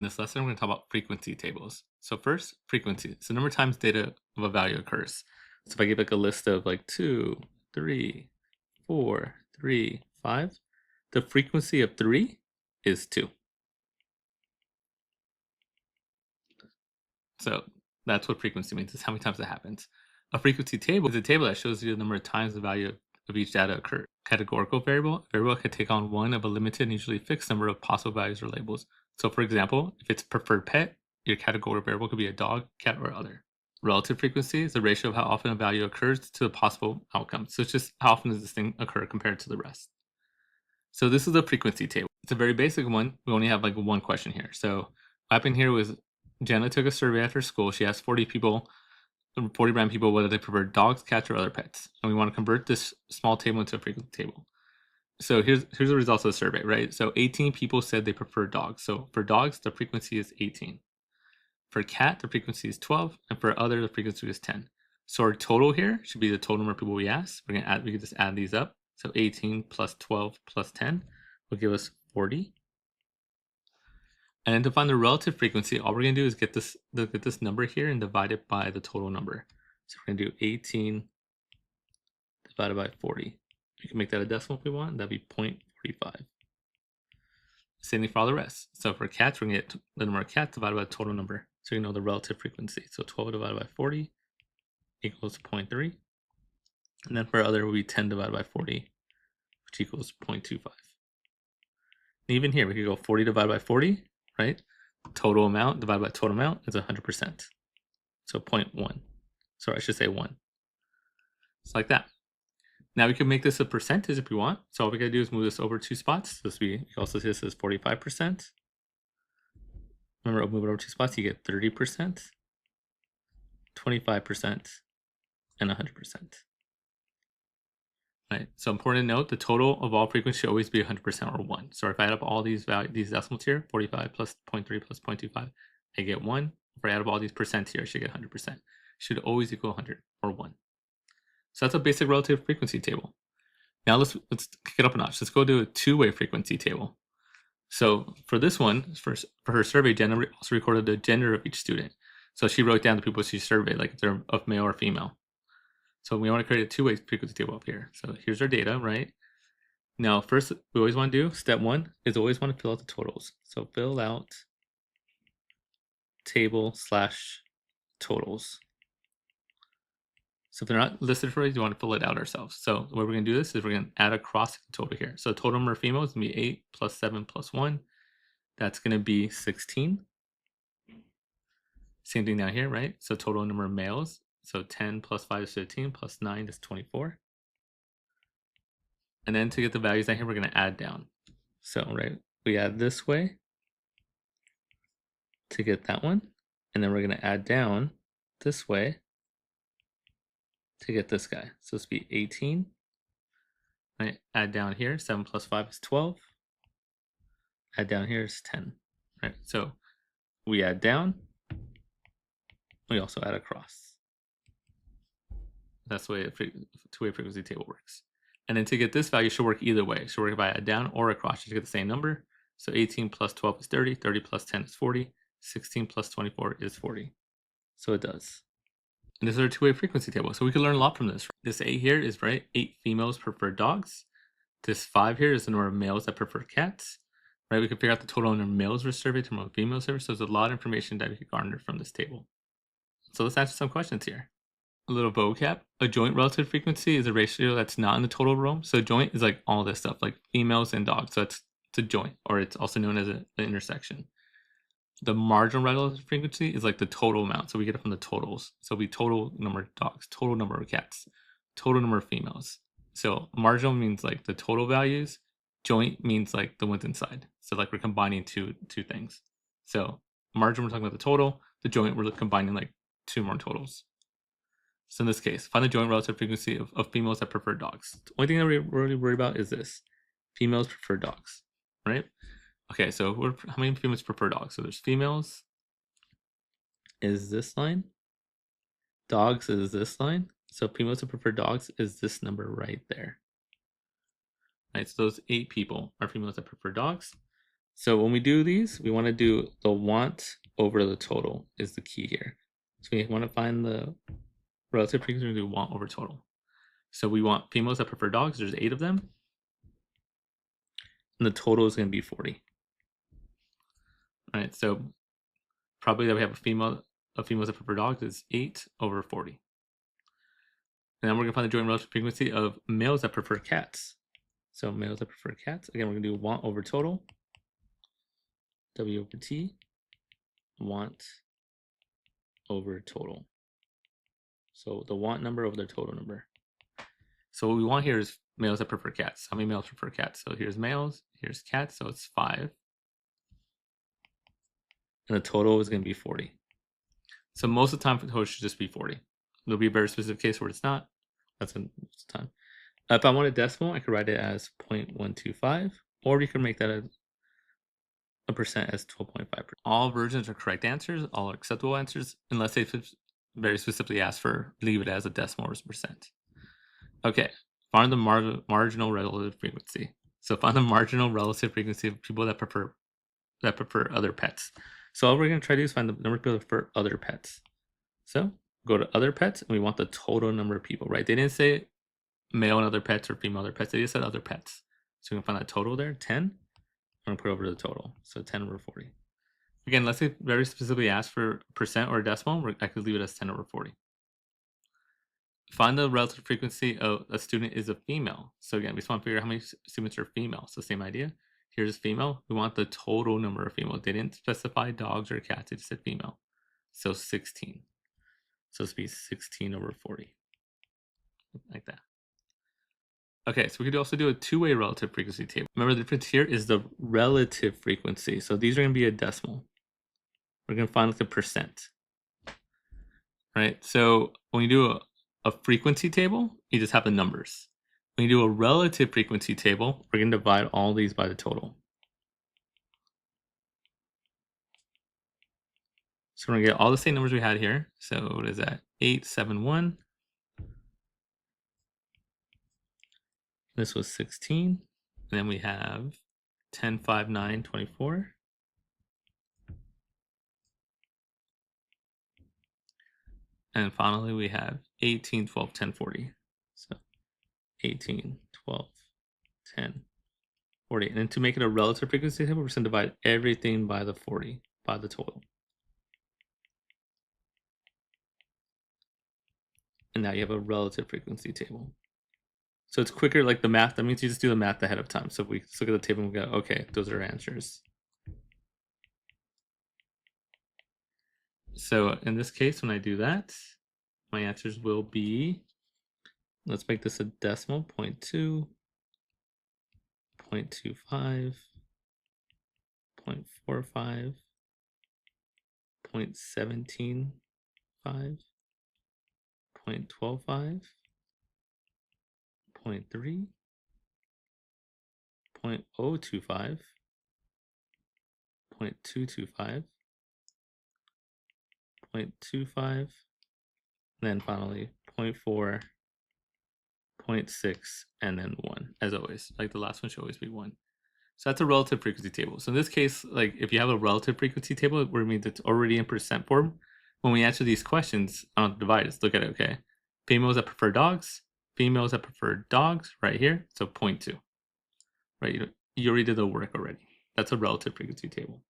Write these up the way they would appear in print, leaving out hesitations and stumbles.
In this lesson, we're going to talk about frequency tables. So first, frequency. So number of times data of a value occurs. So if I give like a list of like 2, 3, 4, 3, 5, the frequency of 3 is 2. So that's what frequency means. It's how many times it happens. A frequency table is a table that shows you the number of times the value of each data occurred. Categorical variable. A variable can take on one of a limited and usually fixed number of possible values or labels. So for example, if it's preferred pet, your categorical variable could be a dog, cat, or other. Relative frequency is the ratio of how often a value occurs to the possible outcome. So it's just how often does this thing occur compared to the rest. So this is a frequency table. It's a very basic one. We only have like one question here. So what happened here was Jenna took a survey after school. She asked 40 random people whether they prefer dogs, cats, or other pets. And we want to convert this small table into a frequency table. So here's the results of the survey, right? So 18 people said they prefer dogs. So for dogs, the frequency is 18. For cat, the frequency is 12, and for other, the frequency is 10. So our total here should be the total number of people we asked. We can just add these up. So 18 plus 12 plus 10 will give us 40. And then to find the relative frequency, all we're going to do is get this number here and divide it by the total number. So we're going to do 18 divided by 40. We can make that a decimal if we want. That'd be 0.45. Same thing for all the rest. So for cats, we're going to get the number of cats divided by the total number. So you know the relative frequency. So 12 divided by 40 equals 0.3. And then for other, it will be 10 divided by 40, which equals 0.25. And even here, we could go 40 divided by 40, right? Total amount divided by total amount is 100%. So 0.1. So I should say 1. It's like that. Now we can make this a percentage if we want. So all we gotta do is move this over 2 spots. You can also see this as 45%. Remember, move it over 2 spots, you get 30%, 25%, and 100%. Right. So important to note, the total of all frequencies should always be 100% or 1. So if I add up all these decimals here, 45 plus 0.3 plus 0.25, I get 1. If I add up all these percents here, I should get 100%. Should always equal 100 or 1. So that's a basic relative frequency table. Now let's kick it up a notch. Let's go to a two-way frequency table. So for this one, for her survey, Jenna also recorded the gender of each student. So she wrote down the people she surveyed, like if they're of male or female. So we want to create a two-way frequency table up here. So here's our data, right? Now, first, we always want to do, step 1, is always want to fill out the totals. So fill out table/totals. So if they're not listed for us, you want to fill it out ourselves. So the way we're going to do this is we're going to add across the total here. So total number of females is going to be 8 plus 7 plus 1. That's going to be 16. Same thing down here, right? So total number of males. So 10 plus 5 is 15 plus 9 is 24. And then to get the values down here, we're going to add down. So, right, we add this way to get that one. And then we're going to add down this way to get this guy. So this will be 18. Right, add down here, 7 plus 5 is 12. Add down here is 10. Right, so we add down. We also add across. That's the way a two-way frequency table works. And then to get this value, should work either way. Should work if I add down or across, you get the same number. So 18 plus 12 is 30, 30 plus 10 is 40, 16 plus 24 is 40. So it does. And this is our two-way frequency table. So we can learn a lot from this. This 8 here is, right, 8 females prefer dogs. This 5 here is the number of males that prefer cats. Right, we can figure out the total number of males were surveyed, total number of females surveyed. So there's a lot of information that we could garner from this table. So let's answer some questions here. A little vocab. A joint relative frequency is a ratio that's not in the total realm. So joint is like all this stuff, like females and dogs. So it's a joint, or it's also known as an intersection. The marginal relative frequency is like the total amount. So we get it from the totals. So we total number of dogs, total number of cats, total number of females. So marginal means like the total values. Joint means like the ones inside. So like we're combining two things. So marginal, we're talking about the total. The joint, we're combining like 2 more totals. So in this case, find the joint relative frequency of females that prefer dogs. The only thing that we really worry about is this. Females prefer dogs, right? Okay, so how many females prefer dogs? So there's females is this line. Dogs is this line. So females that prefer dogs is this number right there. Right, so those 8 people are females that prefer dogs. So when we do these, we want to do the want over the total is the key here. So we want to find the relative frequency. We do want over total. So we want females that prefer dogs. There's 8 of them. And the total is going to be 40. All right, so probably that we have a females that prefer dogs is 8 over 40. And then we're going to find the joint relative frequency of males that prefer cats. So males that prefer cats, again, we're going to do want over total, W over T, want over total. So the want number over the total number. So what we want here is males that prefer cats. How many males prefer cats? So here's males, here's cats, so it's 5. And the total is going to be 40. So most of the time, the total should just be 40. There'll be a very specific case where it's not. That's most of the time. If I want a decimal, I could write it as 0.125, or you can make that a percent as 12.5%. All versions are correct answers, all are acceptable answers, unless they very specifically ask for leave it as a decimal or as a percent. Okay, find the marginal relative frequency. So find the marginal relative frequency of people that prefer other pets. So all we're going to try to do is find the number of people that prefer other pets. So go to other pets, and we want the total number of people, right? They didn't say male and other pets or female other pets. They just said other pets. So we can find that total there, 10. I'm going to put over the total. So 10 over 40. Again, let's say very specifically ask for percent or a decimal. I could leave it as 10 over 40. Find the relative frequency of a student is a female. So again, we just want to figure out how many students are female. So same idea. Here's female. We want the total number of female. They didn't specify dogs or cats. They just said female. So 16. So this would be 16 over 40. Like that. Okay, so we could also do a two-way relative frequency table. Remember, the difference here is the relative frequency. So these are going to be a decimal. We're going to find like the percent. Right? So when you do a frequency table, you just have the numbers. When you do a relative frequency table, we're going to divide all these by the total. So we're going to get all the same numbers we had here. So what is that? 871. This was 16. And then we have 10, 5, 9, 24. And finally, we have 18, 12, 10, 40. So 18, 12, 10, 40. And then to make it a relative frequency table, we're just going to divide everything by the 40, by the total. And now you have a relative frequency table. So it's quicker, like the math. That means you just do the math ahead of time. So if we just look at the table and we go, okay, those are our answers. So in this case, when I do that, my answers will be, let's make this a decimal, 0.2, 0.25, 0.45, 0.175, 0.125, 0.3, 0.025, 0.225, 0.25, and then finally 0.4, 0.6, and then 1, as always. Like the last one should always be 1. So that's a relative frequency table. So in this case, like if you have a relative frequency table, where it means it's already in percent form, when we answer these questions on dividers, look at it, okay? Females that prefer dogs, females that prefer dogs, right here, so 0.2. Right, you already did the work already. That's a relative frequency table.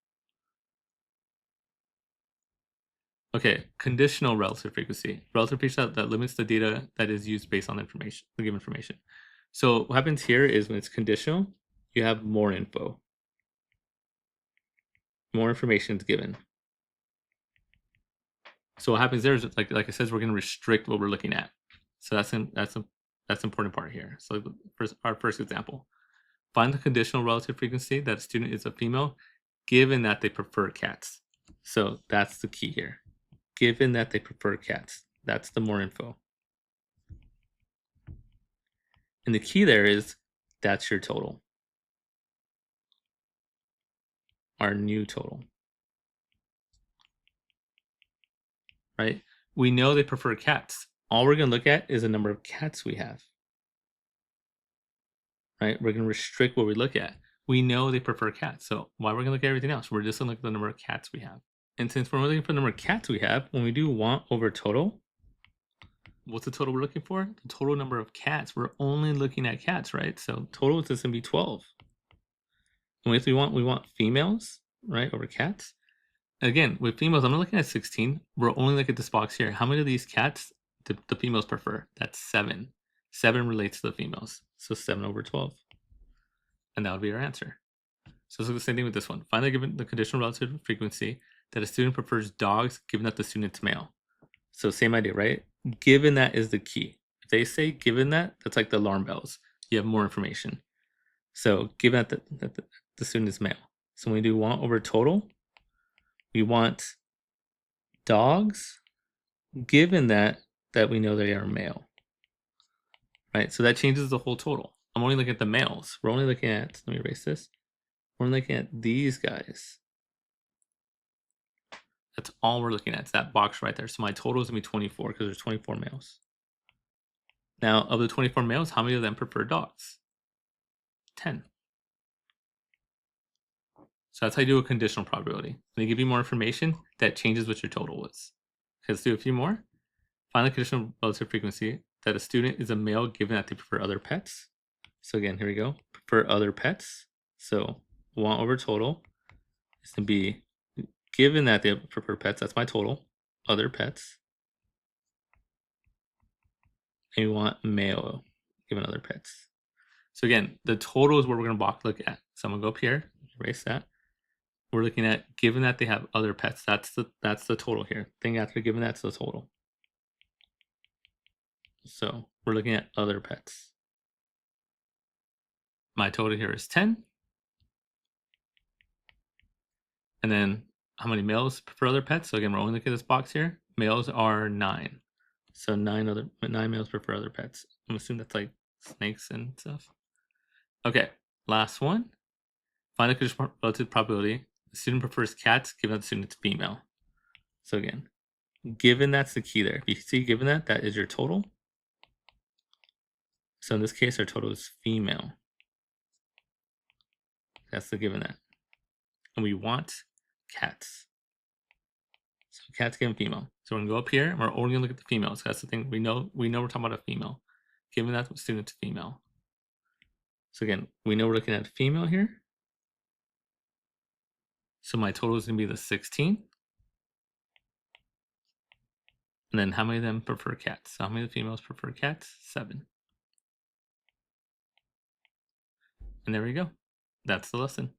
Okay, conditional relative frequency. Relative frequency that limits the data that is used based on the given information. So what happens here is when it's conditional, you have more info. More information is given. So what happens there is, like I said, we're going to restrict what we're looking at. So that's the important part here. So our first example. Find the conditional relative frequency that a student is a female, given that they prefer cats. So that's the key here. Given that they prefer cats. That's the more info. And the key there is, that's your total. Our new total. Right? We know they prefer cats. All we're going to look at is the number of cats we have. Right? We're going to restrict what we look at. we know they prefer cats. So why we're gonna look at everything else? We're just gonna look at the number of cats we have. And since we're looking for the number of cats we have, when we do want over total, what's the total we're looking for? The total number of cats. We're only looking at cats, right? So total is just gonna be 12. And if we want females, right, over cats. Again, with females, I'm not looking at 16. We're only looking at this box here. How many of these cats do the females prefer? That's 7. 7 relates to the females. So 7 over 12. And that would be our answer. So let's do the same thing with this one. Find the given the conditional relative frequency that a student prefers dogs given that the student's male. So same idea, right? Given that is the key. If they say given that, that's like the alarm bells. You have more information. So given that the student is male. So when we do want over total, we want dogs given that we know they are male. Right? So that changes the whole total. I'm only looking at the males. We're only looking at, let me erase this. We're looking at these guys. That's all we're looking at. It's that box right there. So my total is going to be 24 because there's 24 males. Now, of the 24 males, how many of them prefer dogs? 10. So that's how you do a conditional probability. When they give you more information, that changes what your total was. Okay, let's do a few more. Find the conditional relative frequency that a student is a male given that they prefer other pets. So again, here we go. Prefer other pets. So want over total is to be given that they prefer pets. That's my total. Other pets. And we want male given other pets. So again, the total is what we're going to look at. So I'm going to go up here, erase that. We're looking at given that they have other pets. That's the total here. Thing after given that's the total. So we're looking at other pets. My total here is 10. And then how many males prefer other pets? So again, we're only looking at this box here. Males are 9. So 9 males prefer other pets. I'm assuming that's like snakes and stuff. Okay, last one. Find the conditional relative probability. The student prefers cats given that the student is female. So again, given that's the key there. If you see given that is your total. So in this case, our total is female. That's the given that. And we want cats. So cats given female. So we're gonna go up here and we're only gonna look at the females. That's the thing. We know we're talking about a female. Given that the student's female. So again, we know we're looking at a female here. So my total is gonna be the 16. And then how many of them prefer cats? So how many of the females prefer cats? 7. And there we go. That's the lesson.